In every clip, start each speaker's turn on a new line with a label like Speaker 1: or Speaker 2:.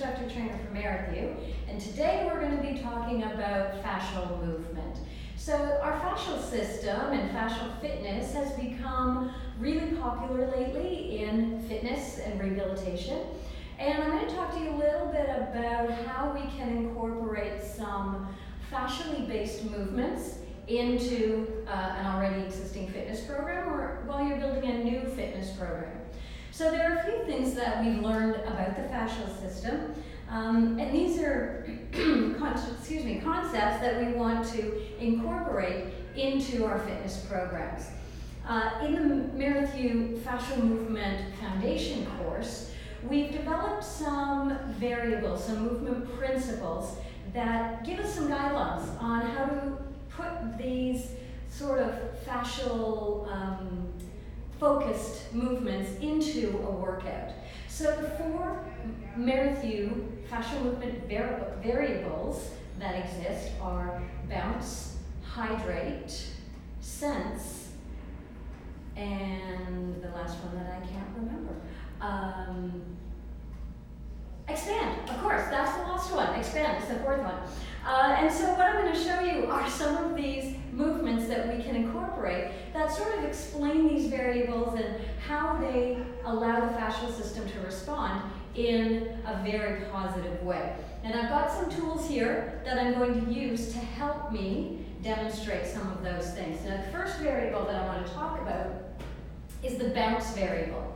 Speaker 1: instructor trainer for Merrithew, and today we're going to be talking about fascial movement. So our fascial system and fascial fitness has become really popular lately in fitness and rehabilitation. And I'm going to talk to you a little bit about how we can incorporate some fascially based movements into an already existing fitness program or while you're building a new fitness program. So there are a few things that we've learned about the fascial system, and these are concepts that we want to incorporate into our fitness programs. In the Merrithew Fascia Movement Foundation course, we've developed some variables, some movement principles that give us some guidelines on how to put these sort of fascial focused movements into a workout. So the 4 Merrithew fascial movement variables that exist are bounce, hydrate, sense, and the last one that I can't remember. Expand, of course, that's the last one. Expand is the 4th one. And so what I'm going to show you are some of these movements that we can incorporate that sort of explain these variables and how they allow the fascial system to respond in a very positive way. And I've got some tools here that I'm going to use to help me demonstrate some of those things. Now, the first variable that I want to talk about is the bounce variable.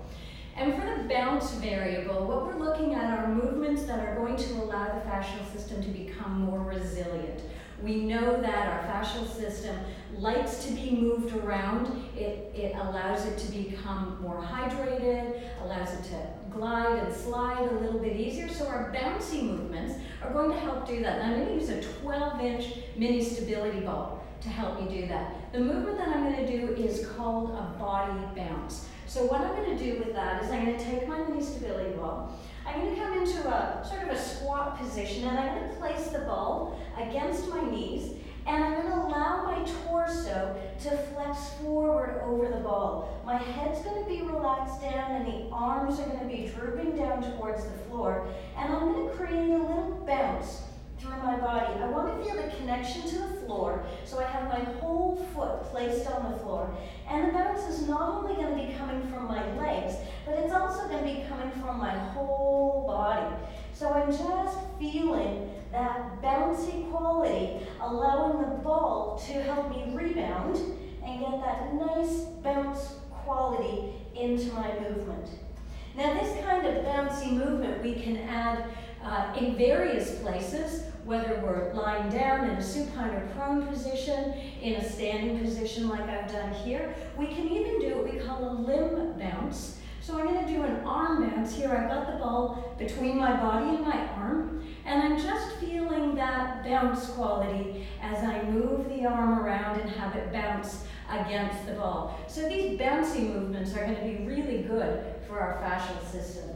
Speaker 1: And for the bounce variable, what we're looking at are movements that are going to allow the fascial system to become more resilient. We know that our fascial system likes to be moved around. It allows it to become more hydrated, allows it to glide and slide a little bit easier. So our bouncy movements are going to help do that. And I'm going to use a 12-inch mini stability ball to help me do that. The movement that I'm going to do is called a body bounce. So what I'm going to do with that is I'm going to take my mini stability ball. I'm going to come into a sort of a squat position, and I'm going to place the ball against my knees, and I'm going to allow my torso to flex forward over the ball. My head's going to be relaxed down, and the arms are going to be drooping down towards the floor, and I'm going to create a little bounce through my body. I want to feel the connection to the floor, so I have my whole foot placed on the floor. And the bounce is not only going to be coming from my legs, but it's also going to be coming from my whole body. So I'm just feeling that bouncy quality, allowing the ball to help me rebound and get that nice bounce quality into my movement. Now, this kind of bouncy movement we can add in various places, whether we're lying down in a supine or prone position, in a standing position like I've done here. We can even do what we call a limb bounce. So I'm going to do an arm bounce here. I've got the ball between my body and my arm, and I'm just feeling that bounce quality as I move the arm around and have it bounce against the ball. So these bouncy movements are going to be really good for our fascial system.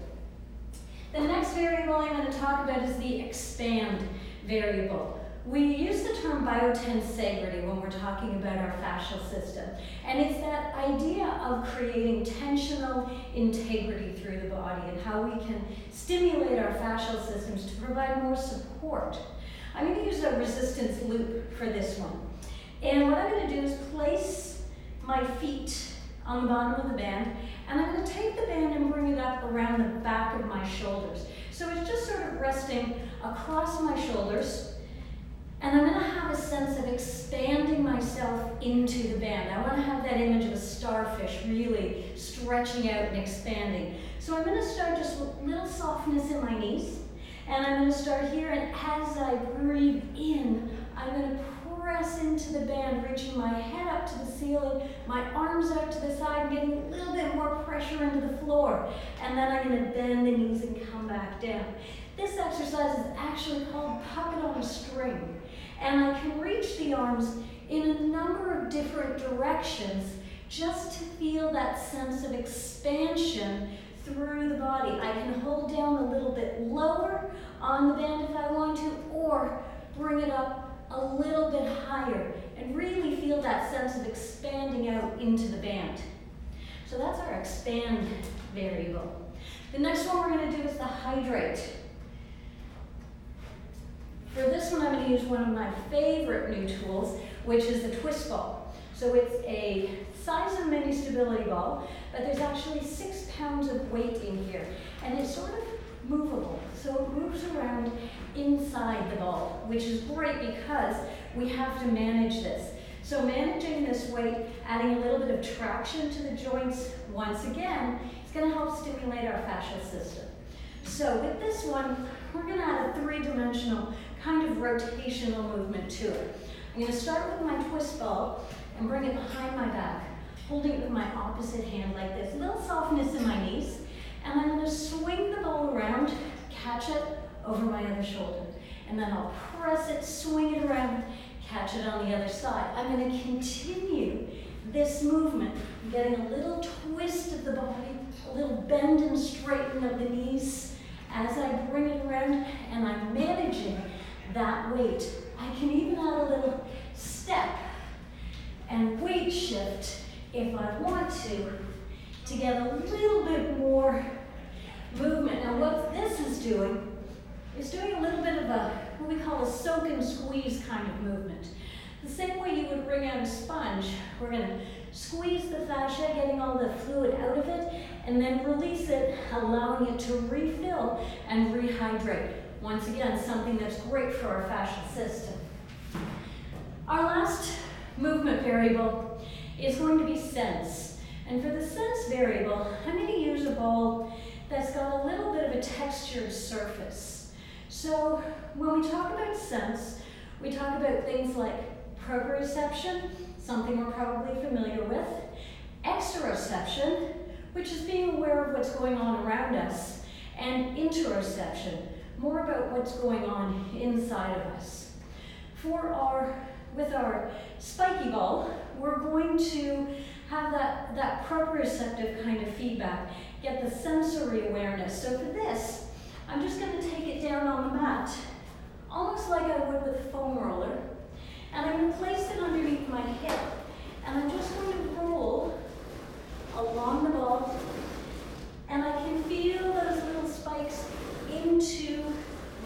Speaker 1: The next variable I'm going to talk about is the expand variable. We use the term biotensegrity when we're talking about our fascial system, and it's that idea of creating tensional integrity through the body and how we can stimulate our fascial systems to provide more support. I'm going to use a resistance loop for this one. And what I'm going to do is place my feet on the bottom of the band, and I'm going to take the band and bring it up around the back of my shoulders. So it's just sort of resting across my shoulders, and I'm going to have a sense of expanding myself into the band. I want to have that image of a starfish really stretching out and expanding. So I'm going to start just with a little softness in my knees, and I'm going to start here, and as I breathe in, I'm going to press into the band, reaching my head up to the ceiling, my arms out to the side, getting a little bit more pressure into the floor. And then I'm going to bend the knees and come back down. This exercise is actually called puppet on a string. And I can reach the arms in a number of different directions just to feel that sense of expansion through the body. I can hold down a little bit lower on the band if I want to, or bring it up a little bit higher and really feel that sense of expanding out into the band. So that's our expand variable. The next one we're going to do is the hydrate. For this one, I'm going to use one of my favorite new tools, which is the twist ball. So it's a size of mini stability ball, but there's actually 6 pounds of weight in here, and it's sort of movable. So it moves around inside the ball, which is great because we have to manage this. So managing this weight, adding a little bit of traction to the joints, once again, is going to help stimulate our fascial system. So with this one, we're going to add a 3-dimensional kind of rotational movement to it. I'm going to start with my twist ball and bring it behind my back, holding it with my opposite hand like this. A little softness in my knees. And I'm going to swing the ball around, catch it over my other shoulder. And then I'll press it, swing it around, catch it on the other side. I'm going to continue this movement, getting a little twist of the body, a little bend and straighten of the knees as I bring it around, and I'm managing that weight. I can even add a little step and weight shift if I want to get a little bit more movement. Now what this is doing a little bit of a, what we call a soak and squeeze kind of movement. The same way you would wring out a sponge, we're going to squeeze the fascia, getting all the fluid out of it, and then release it, allowing it to refill and rehydrate. Once again, something that's great for our fascial system. Our last movement variable is going to be sense. And for the sense variable, I'm going to use a ball that's got a little bit of a textured surface. So when we talk about sense, we talk about things like proprioception, something we're probably familiar with, exteroception, which is being aware of what's going on around us, and interoception, more about what's going on inside of us. With our spiky ball, we're going to have that proprioceptive kind of feedback, get the sensory awareness. So for this, I'm just going to take it down on the mat, almost like I would with a foam roller, and I'm going to place it underneath my hip, and I'm just going to roll along the ball, and I can feel those little spikes into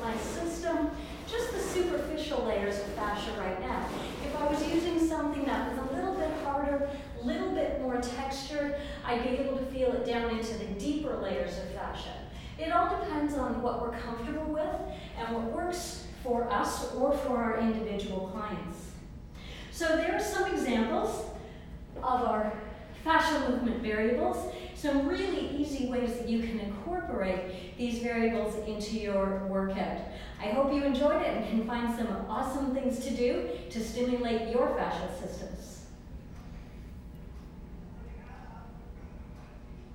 Speaker 1: my system, just the superficial layers of fascia right now. If I was using something that was a little bit harder, a little bit more textured, I'd be able to feel it down into the deeper layers of fascia. It all depends on what we're comfortable with and what works for us or for our individual clients. So there are some examples of our fascial movement variables, some really easy ways that you can incorporate these variables into your workout. I hope you enjoyed it and can find some awesome things to do to stimulate your fascial systems.